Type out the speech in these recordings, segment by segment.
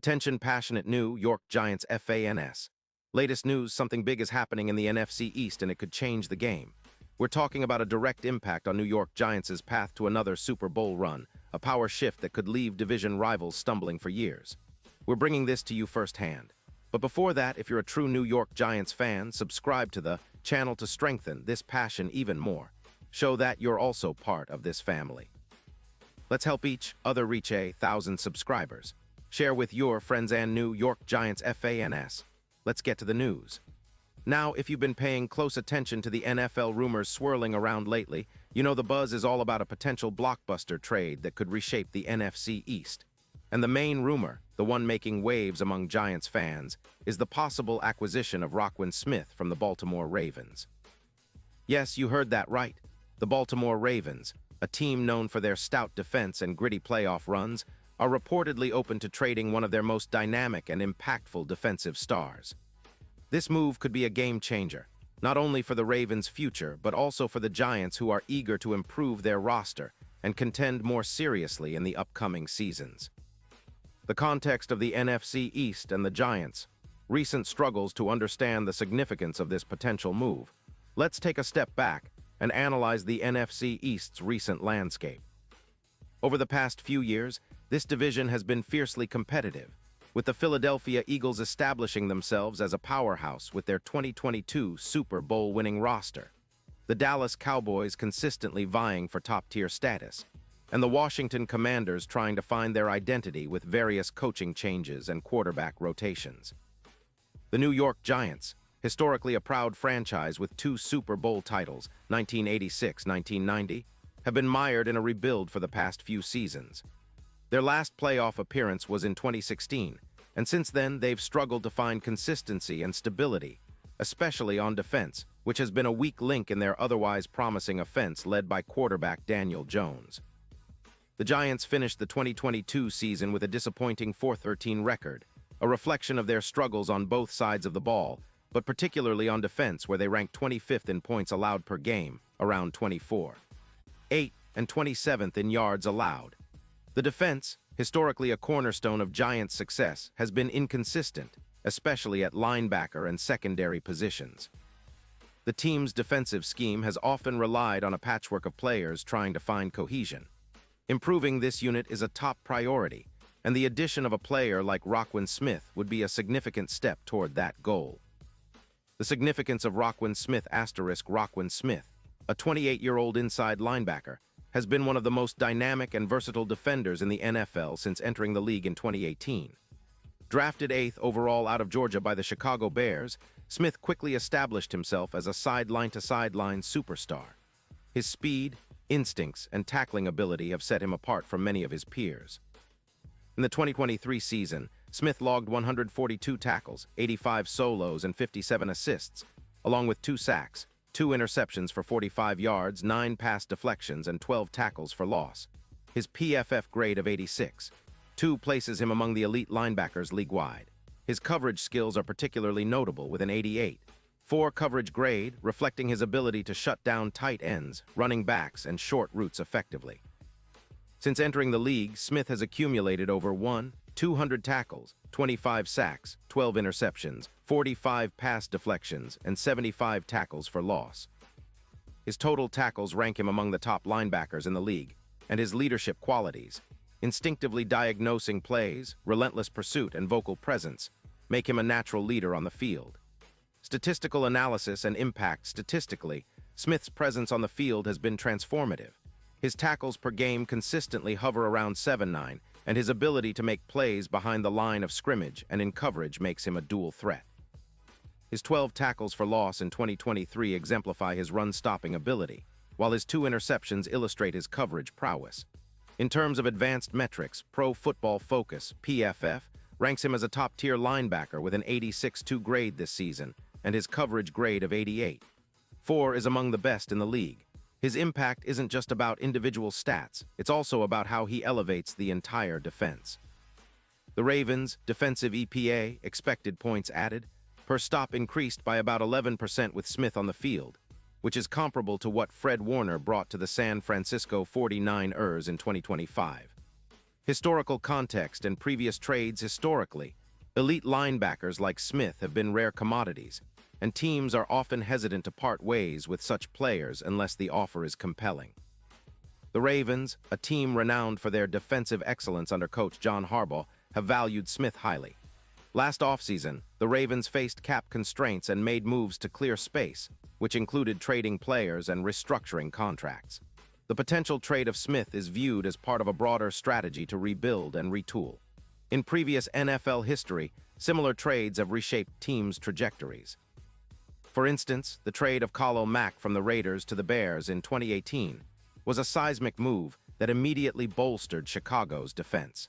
Attention passionate New York Giants fans. Latest news, something big is happening in the NFC East and it could change the game. We're talking about a direct impact on New York Giants' path to another Super Bowl run, a power shift that could leave division rivals stumbling for years. We're bringing this to you firsthand. But before that, if you're a true New York Giants fan, subscribe to the channel to strengthen this passion even more. Show that you're also part of this family. Let's help each other reach 1,000 subscribers. Share with your friends and New York Giants fans. Let's get to the news. Now, if you've been paying close attention to the NFL rumors swirling around lately, you know the buzz is all about a potential blockbuster trade that could reshape the NFC East. And the main rumor, the one making waves among Giants fans, is the possible acquisition of Roquan Smith from the Baltimore Ravens. Yes, you heard that right. The Baltimore Ravens, a team known for their stout defense and gritty playoff runs, are reportedly open to trading one of their most dynamic and impactful defensive stars. This move could be a game-changer, not only for the Ravens' future, but also for the Giants, who are eager to improve their roster and contend more seriously in the upcoming seasons. The context of the NFC East and the Giants, recent struggles to understand the significance of this potential move. Let's take a step back and analyze the NFC East's recent landscape. Over the past few years, this division has been fiercely competitive, with the Philadelphia Eagles establishing themselves as a powerhouse with their 2022 Super Bowl-winning roster, the Dallas Cowboys consistently vying for top-tier status, and the Washington Commanders trying to find their identity with various coaching changes and quarterback rotations. The New York Giants, historically a proud franchise with 2 Super Bowl titles, 1986-1990, have been mired in a rebuild for the past few seasons. Their last playoff appearance was in 2016, and since then they've struggled to find consistency and stability, especially on defense, which has been a weak link in their otherwise promising offense led by quarterback Daniel Jones. The Giants finished the 2022 season with a disappointing 4-13 record, a reflection of their struggles on both sides of the ball, but particularly on defense, where they ranked 25th in points allowed per game, around 24. 8th and 27th in yards allowed. The defense, historically a cornerstone of Giants' success, has been inconsistent, especially at linebacker and secondary positions. The team's defensive scheme has often relied on a patchwork of players trying to find cohesion. Improving this unit is a top priority, and the addition of a player like Roquan Smith would be a significant step toward that goal. The significance of Roquan Smith *, Roquan Smith, a 28-year-old inside linebacker, has been one of the most dynamic and versatile defenders in the NFL since entering the league in 2018. Drafted 8th overall out of Georgia by the Chicago Bears, Smith quickly established himself as a sideline-to-sideline superstar. His speed, instincts, and tackling ability have set him apart from many of his peers. In the 2023 season, Smith logged 142 tackles, 85 solos, and 57 assists, along with 2 sacks, 2 interceptions for 45 yards, 9 pass deflections, and 12 tackles for loss. His PFF grade of 86, 2 places him among the elite linebackers league-wide. His coverage skills are particularly notable with an 88, 4 coverage grade, reflecting his ability to shut down tight ends, running backs, and short routes effectively. Since entering the league, Smith has accumulated over 200 tackles, 25 sacks, 12 interceptions, 45 pass deflections, and 75 tackles for loss. His total tackles rank him among the top linebackers in the league, and his leadership qualities, instinctively diagnosing plays, relentless pursuit, and vocal presence, make him a natural leader on the field. Statistical analysis and impact. Statistically, Smith's presence on the field has been transformative. His tackles per game consistently hover around 7-9, and his ability to make plays behind the line of scrimmage and in coverage makes him a dual threat. His 12 tackles for loss in 2023 exemplify his run-stopping ability, while his 2 interceptions illustrate his coverage prowess. In terms of advanced metrics, Pro Football Focus, PFF, ranks him as a top-tier linebacker with an 86.2 grade this season, and his coverage grade of 88. 4 is among the best in the league. His impact isn't just about individual stats, it's also about how he elevates the entire defense. The Ravens' defensive EPA, expected points added, per stop increased by about 11% with Smith on the field, which is comparable to what Fred Warner brought to the San Francisco 49ers in 2025. Historical context and previous trades historically. Elite linebackers like Smith have been rare commodities, and teams are often hesitant to part ways with such players unless the offer is compelling. The Ravens, a team renowned for their defensive excellence under coach John Harbaugh, have valued Smith highly. Last offseason, the Ravens faced cap constraints and made moves to clear space, which included trading players and restructuring contracts. The potential trade of Smith is viewed as part of a broader strategy to rebuild and retool. In previous NFL history, similar trades have reshaped teams' trajectories. For instance, the trade of Khalil Mack from the Raiders to the Bears in 2018 was a seismic move that immediately bolstered Chicago's defense.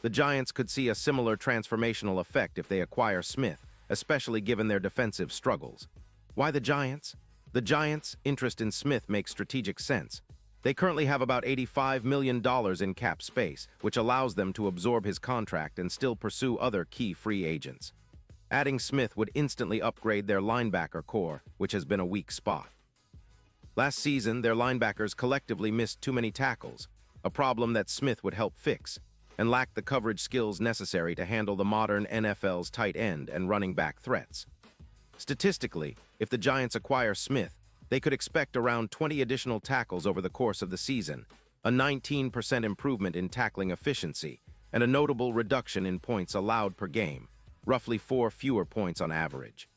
The Giants could see a similar transformational effect if they acquire Smith, especially given their defensive struggles. Why the Giants? The Giants' interest in Smith makes strategic sense. They currently have about $85 million in cap space, which allows them to absorb his contract and still pursue other key free agents. Adding Smith would instantly upgrade their linebacker core, which has been a weak spot. Last season, their linebackers collectively missed too many tackles, a problem that Smith would help fix, and lacked the coverage skills necessary to handle the modern NFL's tight end and running back threats. Statistically, if the Giants acquire Smith, they could expect around 20 additional tackles over the course of the season, a 19% improvement in tackling efficiency, and a notable reduction in points allowed per game, roughly 4 fewer points on average.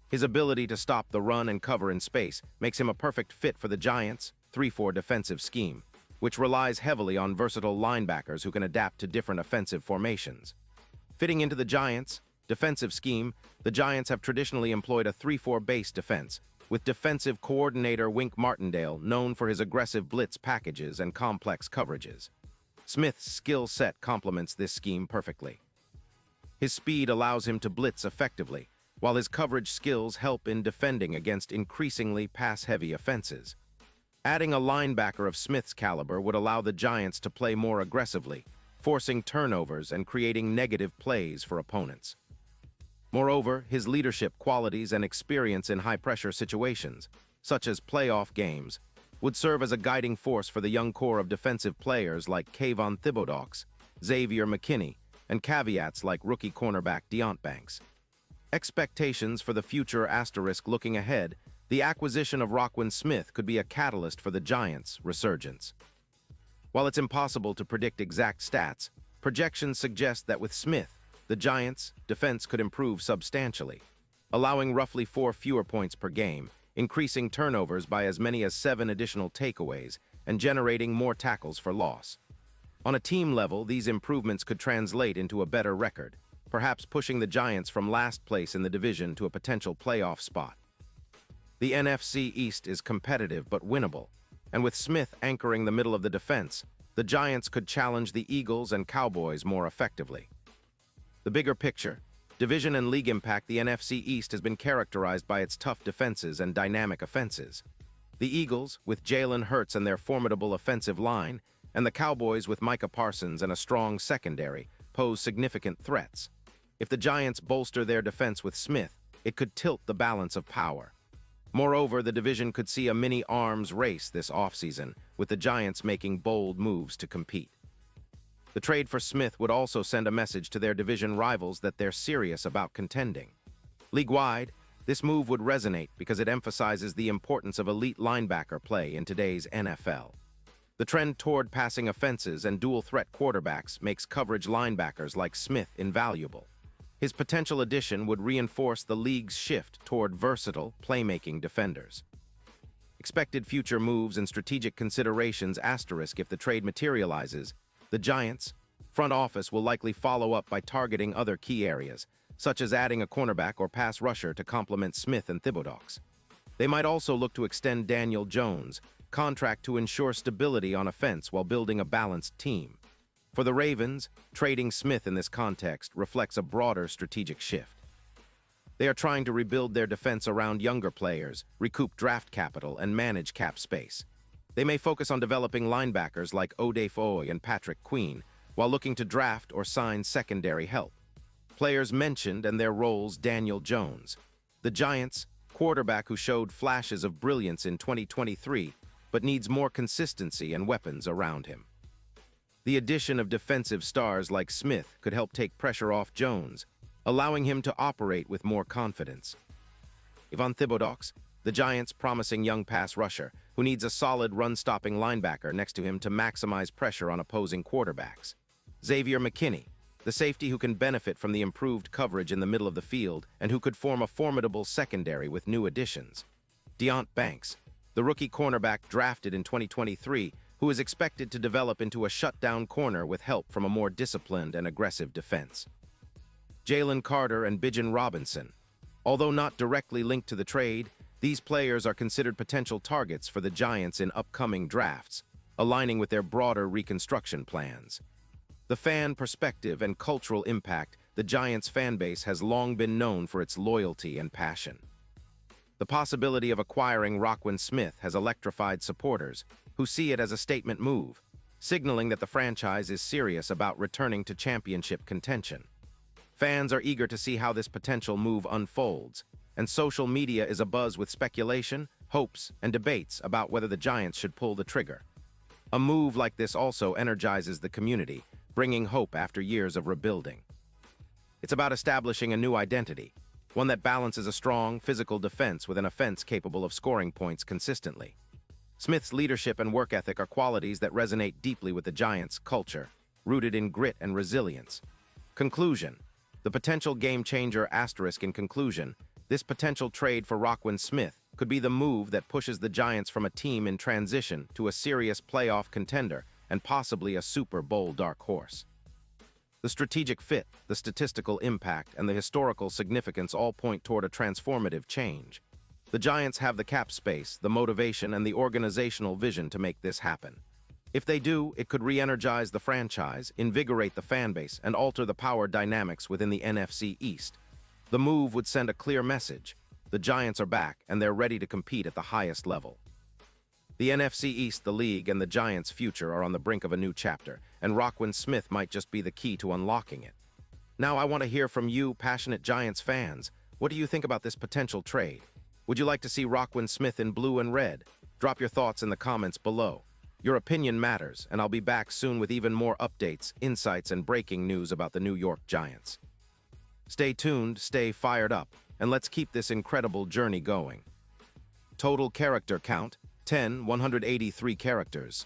His ability to stop the run and cover in space makes him a perfect fit for the Giants' 3-4 defensive scheme, which relies heavily on versatile linebackers who can adapt to different offensive formations. Fitting into the Giants' defensive scheme, the Giants have traditionally employed a 3-4 base defense, with defensive coordinator Wink Martindale known for his aggressive blitz packages and complex coverages. Smith's skill set complements this scheme perfectly. His speed allows him to blitz effectively, while his coverage skills help in defending against increasingly pass-heavy offenses. Adding a linebacker of Smith's caliber would allow the Giants to play more aggressively, forcing turnovers and creating negative plays for opponents. Moreover, his leadership qualities and experience in high-pressure situations, such as playoff games, would serve as a guiding force for the young core of defensive players like Kayvon Thibodeaux, Xavier McKinney, and caveats like rookie cornerback Deont Banks. Expectations for the future * looking ahead, the acquisition of Roquan Smith could be a catalyst for the Giants' resurgence. While it's impossible to predict exact stats, projections suggest that with Smith, the Giants' defense could improve substantially, allowing roughly 4 fewer points per game, increasing turnovers by as many as 7 additional takeaways, and generating more tackles for loss. On a team level, these improvements could translate into a better record, perhaps pushing the Giants from last place in the division to a potential playoff spot. The NFC East is competitive but winnable, and with Smith anchoring the middle of the defense, the Giants could challenge the Eagles and Cowboys more effectively. The bigger picture, division and league impact. The NFC East has been characterized by its tough defenses and dynamic offenses. The Eagles, with Jalen Hurts and their formidable offensive line, and the Cowboys with Micah Parsons and a strong secondary, pose significant threats. If the Giants bolster their defense with Smith, it could tilt the balance of power. Moreover, the division could see a mini-arms race this offseason, with the Giants making bold moves to compete. The trade for Smith would also send a message to their division rivals that they're serious about contending. League-wide, this move would resonate because it emphasizes the importance of elite linebacker play in today's NFL. The trend toward passing offenses and dual-threat quarterbacks makes coverage linebackers like Smith invaluable. His potential addition would reinforce the league's shift toward versatile, playmaking defenders. Expected future moves and strategic considerations * if the trade materializes, the Giants' front office will likely follow up by targeting other key areas, such as adding a cornerback or pass rusher to complement Smith and Thibodeaux. They might also look to extend Daniel Jones' contract to ensure stability on offense while building a balanced team. For the Ravens, trading Smith in this context reflects a broader strategic shift. They are trying to rebuild their defense around younger players, recoup draft capital, and manage cap space. They may focus on developing linebackers like Odafe and Patrick Queen, while looking to draft or sign secondary help. Players mentioned and their roles: Daniel Jones, the Giants' quarterback who showed flashes of brilliance in 2023, but needs more consistency and weapons around him. The addition of defensive stars like Smith could help take pressure off Jones, allowing him to operate with more confidence. Ivan Thibodeaux, the Giants' promising young pass rusher, who needs a solid run-stopping linebacker next to him to maximize pressure on opposing quarterbacks. Xavier McKinney, the safety who can benefit from the improved coverage in the middle of the field and who could form a formidable secondary with new additions. Deont Banks, the rookie cornerback drafted in 2023, who is expected to develop into a shutdown corner with help from a more disciplined and aggressive defense. Jalen Carter and Bijan Robinson. Although not directly linked to the trade, these players are considered potential targets for the Giants in upcoming drafts, aligning with their broader reconstruction plans. The fan perspective and cultural impact, the Giants' fan base has long been known for its loyalty and passion. The possibility of acquiring Roquan Smith has electrified supporters, who see it as a statement move, signaling that the franchise is serious about returning to championship contention. Fans are eager to see how this potential move unfolds, and social media is abuzz with speculation, hopes, and debates about whether the Giants should pull the trigger. A move like this also energizes the community, bringing hope after years of rebuilding. It's about establishing a new identity, one that balances a strong, physical defense with an offense capable of scoring points consistently. Smith's leadership and work ethic are qualities that resonate deeply with the Giants' culture, rooted in grit and resilience. Conclusion. The potential game-changer asterisk in conclusion, this potential trade for Roquan Smith could be the move that pushes the Giants from a team in transition to a serious playoff contender and possibly a Super Bowl dark horse. The strategic fit, the statistical impact, and the historical significance all point toward a transformative change. The Giants have the cap space, the motivation, and the organizational vision to make this happen. If they do, it could re-energize the franchise, invigorate the fan base, and alter the power dynamics within the NFC East. The move would send a clear message. The Giants are back, and they're ready to compete at the highest level. The NFC East, the league, and the Giants' future are on the brink of a new chapter, and Roquan Smith might just be the key to unlocking it. Now I want to hear from you, passionate Giants fans. What do you think about this potential trade? Would you like to see Roquan Smith in blue and red? Drop your thoughts in the comments below. Your opinion matters, and I'll be back soon with even more updates, insights, and breaking news about the New York Giants. Stay tuned, stay fired up, and let's keep this incredible journey going. Total character count, 183 characters.